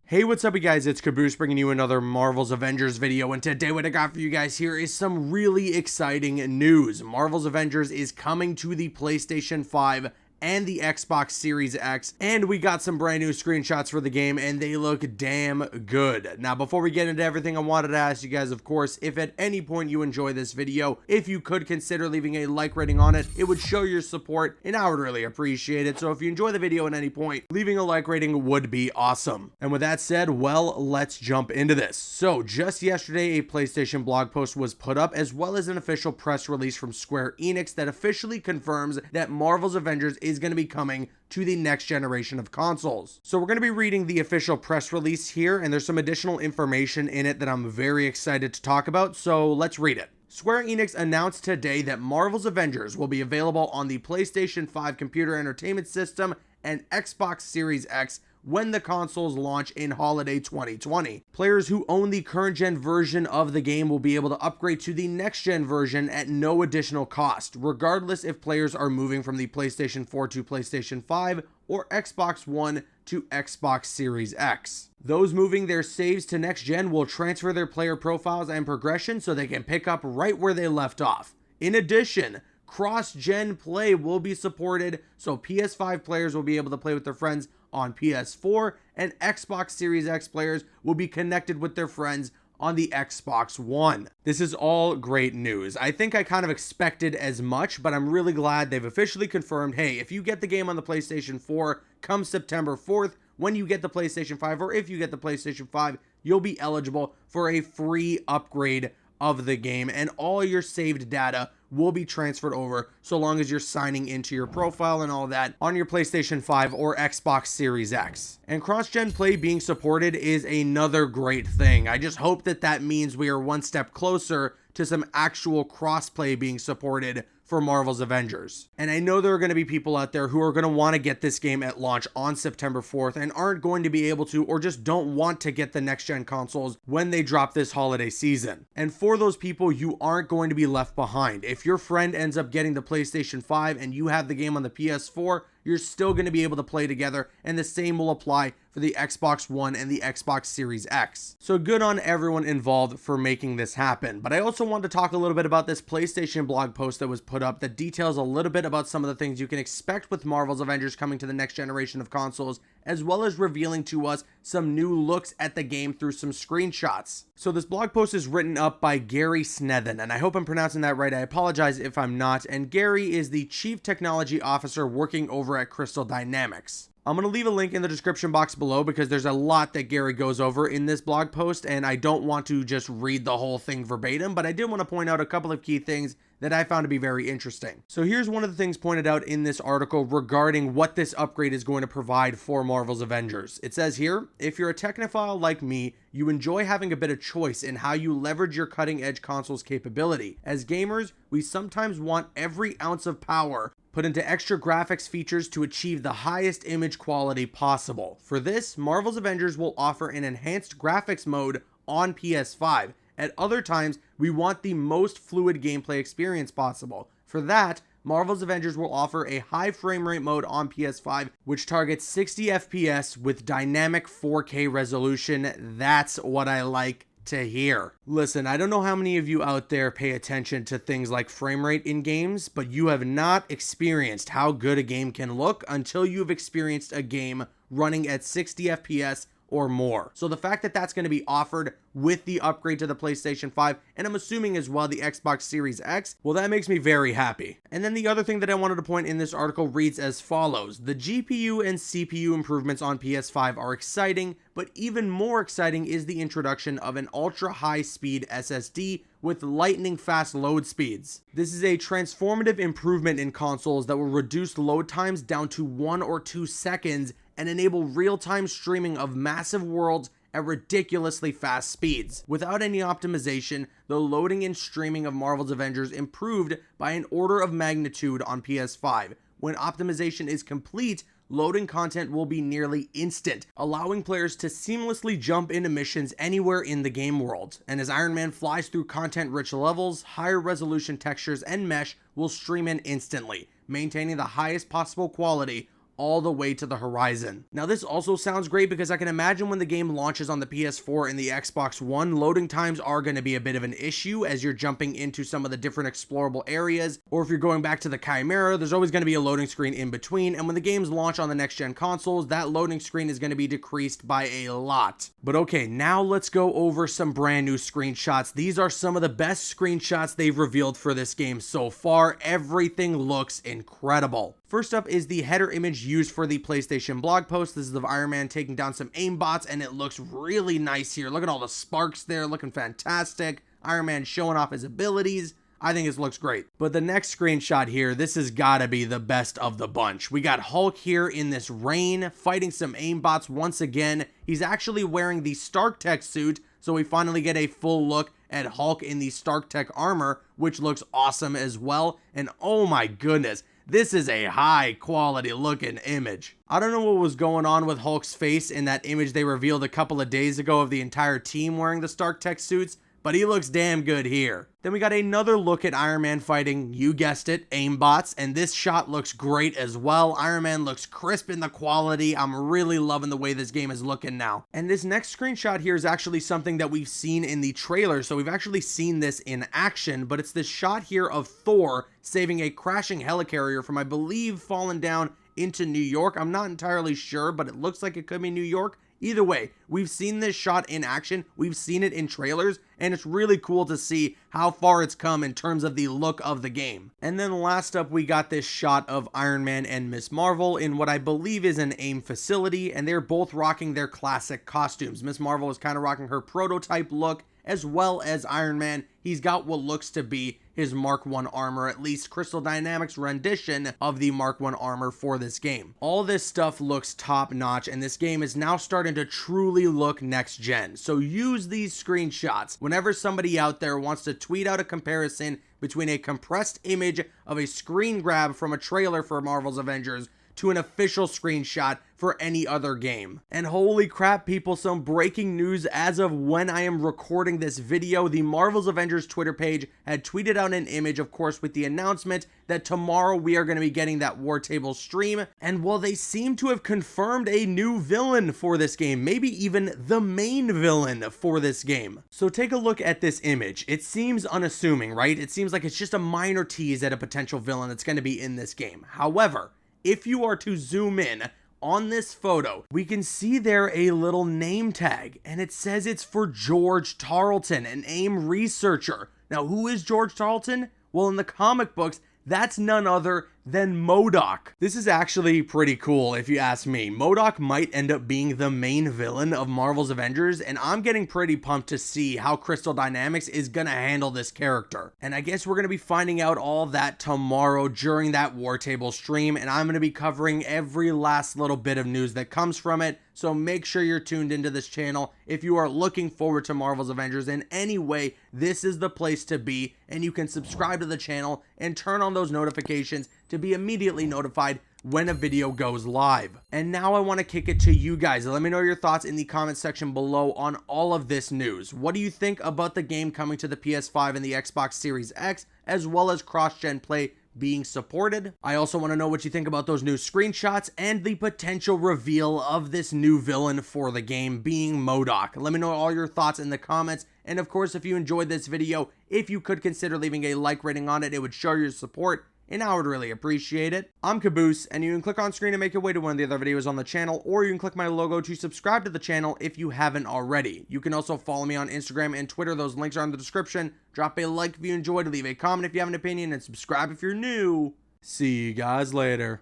Hey, what's up you guys, it's Caboose bringing you another Marvel's Avengers video, and today what I got for you guys here is some really exciting news. Marvel's Avengers is coming to the PlayStation 5 and the Xbox Series X, and we got some brand new screenshots for the game, and they look damn good. Now, before we get into everything, I wanted to ask you guys, of course, if at any point you enjoy this video, if you could consider leaving a like rating on it, it would show your support, and I would really appreciate it. So if you enjoy the video at any point, leaving a like rating would be awesome. And with that said, well, let's jump into this. So, just yesterday, a PlayStation blog post was put up, as well as an official press release from Square Enix that officially confirms that Marvel's Avengers is going to be coming to the next generation of consoles. So we're going to be reading the official press release here, and there's some additional information in it that I'm very excited to talk about, so let's read it. Square Enix announced today that Marvel's Avengers will be available on the PlayStation 5 computer entertainment system and Xbox Series X when the consoles launch in holiday 2020. Players who own the current gen version of the game will be able to upgrade to the next gen version at no additional cost, regardless if players are moving from the PlayStation 4 to PlayStation 5 or Xbox One to Xbox Series X. Those moving their saves to next gen will transfer their player profiles and progression so they can pick up right where they left off. In addition, cross-gen play will be supported, so PS5 players will be able to play with their friends on PS4, and Xbox Series X players will be connected with their friends on the Xbox One. This is all great news. I think I kind of expected as much, but I'm really glad they've officially confirmed, hey, if you get the game on the PlayStation 4 come September 4th, when you get the PlayStation 5, or if you get the PlayStation 5, you'll be eligible for a free upgrade of the game, and all your saved data will be transferred over so long as you're signing into your profile and all that on your PlayStation 5 or Xbox Series X. And cross-gen play being supported is another great thing. I just hope that that means we are one step closer to some actual cross-play being supported for Marvel's Avengers. And I know there are going to be people out there who are going to want to get this game at launch on September 4th and aren't going to be able to, or just don't want to get the next-gen consoles when they drop this holiday season. And for those people, you aren't going to be left behind. If your friend ends up getting the PlayStation 5 and you have the game on the PS4, you're still going to be able to play together, and the same will apply for the Xbox One and the Xbox Series X. So good on everyone involved for making this happen. But I also want to talk a little bit about this PlayStation blog post that was put up that details a little bit about some of the things you can expect with Marvel's Avengers coming to the next generation of consoles, as well as revealing to us some new looks at the game through some screenshots. So this blog post is written up by Gary Snethen, and I hope I'm pronouncing that right. I apologize if I'm not. And Gary is the Chief Technology Officer working over at Crystal Dynamics. I'm going to leave a link in the description box below because there's a lot that Gary goes over in this blog post, and I don't want to just read the whole thing verbatim, but I did want to point out a couple of key things that I found to be very interesting. So here's one of the things pointed out in this article regarding what this upgrade is going to provide for Marvel's Avengers. It says here, if you're a technophile like me, you enjoy having a bit of choice in how you leverage your cutting-edge console's capability. As gamers, we sometimes want every ounce of power put into extra graphics features to achieve the highest image quality possible. For this, Marvel's Avengers will offer an enhanced graphics mode on PS5. At other times, we want the most fluid gameplay experience possible. For that, Marvel's Avengers will offer a high frame rate mode on PS5, which targets 60 FPS with dynamic 4K resolution. That's what I like to hear. Listen, I don't know how many of you out there pay attention to things like frame rate in games, but you have not experienced how good a game can look until you've experienced a game running at 60 FPS or more. So the fact that that's going to be offered with the upgrade to the PlayStation 5, and I'm assuming as well the Xbox Series X, well, that makes me very happy. And then the other thing that I wanted to point in this article reads as follows. The GPU and CPU improvements on PS5 are exciting, but even more exciting is the introduction of an ultra high speed SSD with lightning fast load speeds. This is a transformative improvement in consoles that will reduce load times down to 1 or 2 seconds and enable real-time streaming of massive worlds at ridiculously fast speeds. Without any optimization, the loading and streaming of Marvel's Avengers improved by an order of magnitude on PS5. When optimization is complete, loading content will be nearly instant, allowing players to seamlessly jump into missions anywhere in the game world. And as Iron Man flies through content-rich levels, higher resolution textures and mesh will stream in instantly, maintaining the highest possible quality all the way to the horizon. Now this also sounds great because I can imagine when the game launches on the PS4 and the Xbox One, loading times are going to be a bit of an issue as you're jumping into some of the different explorable areas, or if you're going back to the Chimera, there's always going to be a loading screen in between, and when the games launch on the next gen consoles, that loading screen is going to be decreased by a lot. But okay, now let's go over some brand new screenshots. These are some of the best screenshots they've revealed for this game so far. Everything looks incredible. First up is the header image used for the PlayStation blog post. This is of Iron Man taking down some aimbots, and it looks really nice here. Look at all the sparks there, looking fantastic. Iron Man showing off his abilities. I think this looks great. But the next screenshot here, this has got to be the best of the bunch. We got Hulk here in this rain, fighting some aimbots once again. He's actually wearing the Stark Tech suit, so we finally get a full look at Hulk in the Stark Tech armor, which looks awesome as well. And oh my goodness, this is a high quality looking image. I don't know what was going on with Hulk's face in that image they revealed a couple of days ago of the entire team wearing the Stark Tech suits, but he looks damn good here. Then we got another look at Iron Man fighting, you guessed it, aimbots, and this shot looks great as well. Iron Man looks crisp in the quality. I'm really loving the way this game is looking now. And this next screenshot here is actually something that we've seen in the trailer, so we've actually seen this in action, but it's this shot here of Thor saving a crashing helicarrier from, I believe, falling down into New York. I'm not entirely sure, but it looks like it could be New York. Either way, we've seen this shot in action, we've seen it in trailers, and it's really cool to see how far it's come in terms of the look of the game. And then last up, we got this shot of Iron Man and Ms. Marvel in what I believe is an AIM facility, and they're both rocking their classic costumes. Ms. Marvel is kind of rocking her prototype look, as well as Iron Man. He's got what looks to be his Mark 1 armor, at least Crystal Dynamics' rendition of the Mark 1 armor for this game. All this stuff looks top notch, and this game is now starting to truly look next gen. So use these screenshots whenever somebody out there wants to tweet out a comparison between a compressed image of a screen grab from a trailer for Marvel's Avengers to an official screenshot for any other game. And holy crap, people, some breaking news as of when I am recording this video. The Marvel's Avengers Twitter page had tweeted out an image, of course, with the announcement that tomorrow we are going to be getting that War Table stream. And well, they seem to have confirmed a new villain for this game, maybe even the main villain for this game. So take a look at this image. It seems unassuming, right? It seems like it's just a minor tease at a potential villain that's going to be in this game. However, if you are to zoom in on this photo, we can see there a little name tag, and it says it's for George Tarleton, an AIM researcher. Now, who is George Tarleton? Well, in the comic books, that's none other than MODOK. This is actually pretty cool if you ask me. MODOK might end up being the main villain of Marvel's Avengers, and I'm getting pretty pumped to see how Crystal Dynamics is gonna handle this character. And I guess we're gonna be finding out all that tomorrow during that War Table stream, and I'm gonna be covering every last little bit of news that comes from it. So make sure you're tuned into this channel. If you are looking forward to Marvel's Avengers in any way, this is the place to be, and you can subscribe to the channel and turn on those notifications to be immediately notified when a video goes live. And now I want to kick it to you guys. Let me know your thoughts in the comment section below on all of this news. What do you think about the game coming to the PS5 and the Xbox Series X, as well as cross-gen play being supported? I also want to know what you think about those new screenshots and the potential reveal of this new villain for the game being MODOK. Let me know all your thoughts in the comments. And of course, if you enjoyed this video, if you could consider leaving a like rating on it, it would show your support, and I would really appreciate it. I'm Caboose, and you can click on screen to make your way to one of the other videos on the channel, or you can click my logo to subscribe to the channel if you haven't already. You can also follow me on Instagram and Twitter. Those links are in the description. Drop a like if you enjoyed, leave a comment if you have an opinion, and subscribe if you're new. See you guys later.